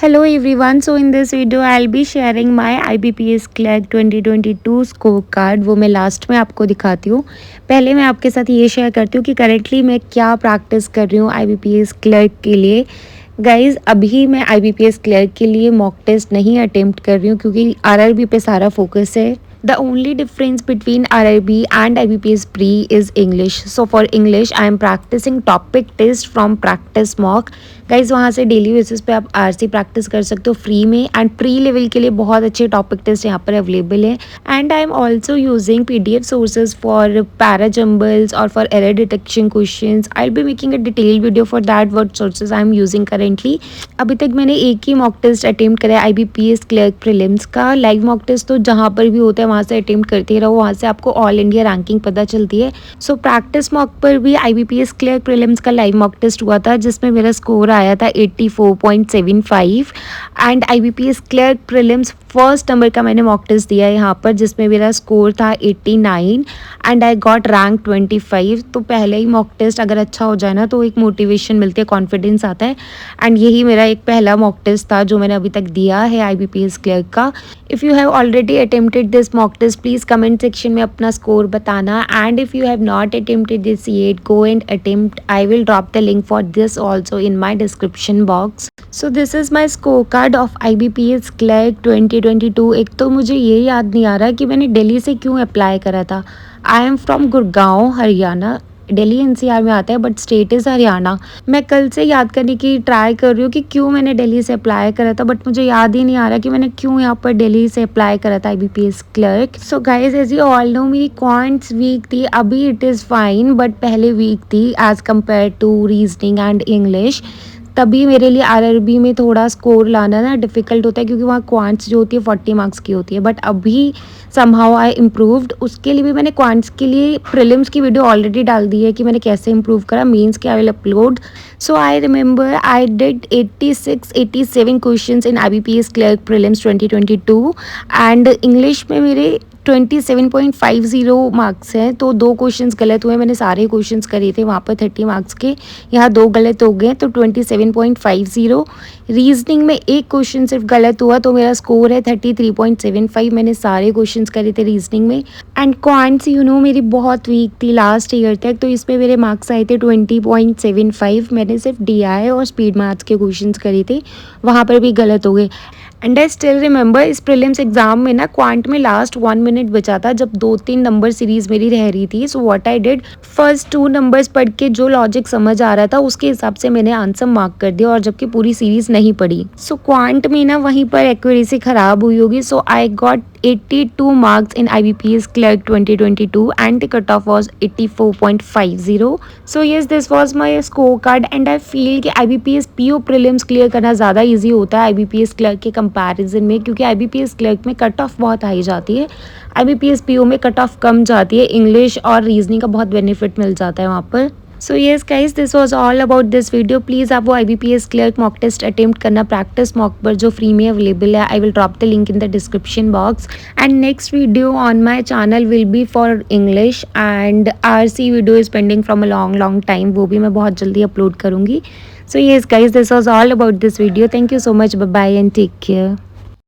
Hello everyone, so in this video I'll be sharing my IBPS clerk 2022 score card. वो मैं last में आपको दिखाती हूँ। पहले मैं आपके साथ ये शेयर करती हूँ कि करेंटली मैं क्या प्रैक्टिस कर रही हूँ IBPS क्लर्क के लिए। गाइज़ अभी मैं IBPS क्लर्क के लिए मॉक टेस्ट नहीं अटेम्प्ट कर रही हूँ क्योंकि RRB पे सारा फोकस है। The only difference between RRB and IBPS pre is English. So for English I am practicing topic test from practice mock. Guys वहाँ से डेली बेसिस पे आप RC प्रैक्टिस कर सकते हो फ्री में। एंड प्री लेवल के लिए बहुत अच्छे टॉपिक टेस्ट यहाँ पर अवेलेबल है। And I am also using PDF sources for para jumbles और for error detection questions. I will be making a detail video for that what sources I am using currently. अभी तक मैंने एक ही mock test attempt करा है IBPS clerk prelims का। Live mock test तो जहाँ पर भी होता है वहाँ से अटेम्प्ट करते रहो, वहाँ से आपको ऑल इंडिया रैंकिंग पता चलती है। सो प्रैक्टिस मॉक पर भी IBPS क्लर्क प्रीलिम्स का लाइव मॉक टेस्ट हुआ था जिसमें मेरा स्कोर आया था 84.75। And IBPS clerk prelims first number का मैंने मॉक टेस्ट दिया है यहाँ पर जिसमें मेरा स्कोर था 89 एंड आई गॉट रैंक 25। तो पहले ही मॉक टेस्ट अगर अच्छा हो जाए ना तो एक मोटिवेशन मिलती है, कॉन्फिडेंस आता है। एंड यही मेरा एक पहला मॉक टेस्ट था जो मैंने अभी तक दिया है IBPS क्लर्क का। If you have already attempted this mock test please comment section में अपना स्कोर बताना। And if you have not attempted this yet go and attempt. I will drop the link for this also in my description box. So this is my score card of IBPS clerk 2022। एक तो मुझे ये याद नहीं आ रहा कि मैंने दिल्ली से क्यों अप्लाई करा था। I am from Gurgaon Haryana. Delhi NCR में आता है बट स्टेट इज़ हरियाणा। मैं कल से याद करने की ट्राई कर रही हूँ कि क्यों मैंने दिल्ली से अप्लाई करा था, बट मुझे याद ही नहीं आ रहा कि मैंने क्यों यहाँ पर दिल्ली से अप्लाई करा था IBPS clerk. So guys as you all know मेरी क्वांट्स वीक थी, अभी इट इज़ फाइन बट पहले वीक थी as compare to reasoning and English. तभी मेरे लिए RRB में थोड़ा स्कोर लाना ना डिफ़िकल्ट होता है क्योंकि वहाँ क्वांट्स जो होती है 40 मार्क्स की होती है। बट अभी समहाउ आई इम्प्रूव्ड। उसके लिए भी मैंने क्वांट्स के लिए प्रीलिम्स की वीडियो ऑलरेडी डाल दी है कि मैंने कैसे इम्प्रूव करा। मेंस के I will upload. So I remember I did 87 questions in IBPS clerk prelims 2022 and English में मेरे 27.50 मार्क्स हैं। तो 2 क्वेश्चंस गलत हुए, मैंने सारे क्वेश्चंस करे थे वहाँ पर 30 मार्क्स के, यहाँ 2 गलत हो गए तो 27.50। रीजनिंग में एक क्वेश्चन सिर्फ गलत हुआ तो मेरा स्कोर है 33.75। मैंने सारे क्वेश्चंस करे थे रीजनिंग में। एंड क्वांट्स मेरी बहुत वीक थी लास्ट ईयर तक, तो इसमें मेरे मार्क्स आए थे 20.75। मैंने सिर्फ DI और स्पीड मैथ्स के क्वेश्चंस करे थे, वहाँ पर भी गलत हो गए। एंड आई स्टिल रिमेंबर इस प्रीलिम्स एग्जाम में ना क्वांट में लास्ट 1 मिनट बचा था जब 2-3 नंबर सीरीज मेरी रह रही थी। So what I did, first 2 numbers पढ़ के जो लॉजिक समझ आ रहा था उसके हिसाब से मैंने आंसर मार्क कर दिया और जबकि पूरी सीरीज नहीं पढ़ी। सो क्वांट में ना वहीं पर एक्यूरेसी ख़राब हुई होगी। सो I got 82 marks in IBPS clerk 2022 and the cutoff was 84.50. So yes, this was my scorecard and I feel कि IBPS PO prelims क्लियर करना ज़्यादा इजी होता है IBPS क्लर्क के कंपैरिजन में, क्योंकि IBPS क्लर्क में कट ऑफ बहुत हाई जाती है, IBPS PO में कट ऑफ कम जाती है। इंग्लिश और रीजनिंग का बहुत बेनिफिट मिल जाता है वहाँ पर। So yes guys, this was all about this video. Please आप वो IBPS clerk mock test attempt करना प्रैक्टिस मॉक पर जो फ्री में अवेलेबल है। I will drop the link in the description box. And next video on my channel will be for English and RC video is pending from a long time, वो भी मैं बहुत जल्दी upload करूँगी। So yes guys, this was all about this video. Thank you so much, bye bye and take care.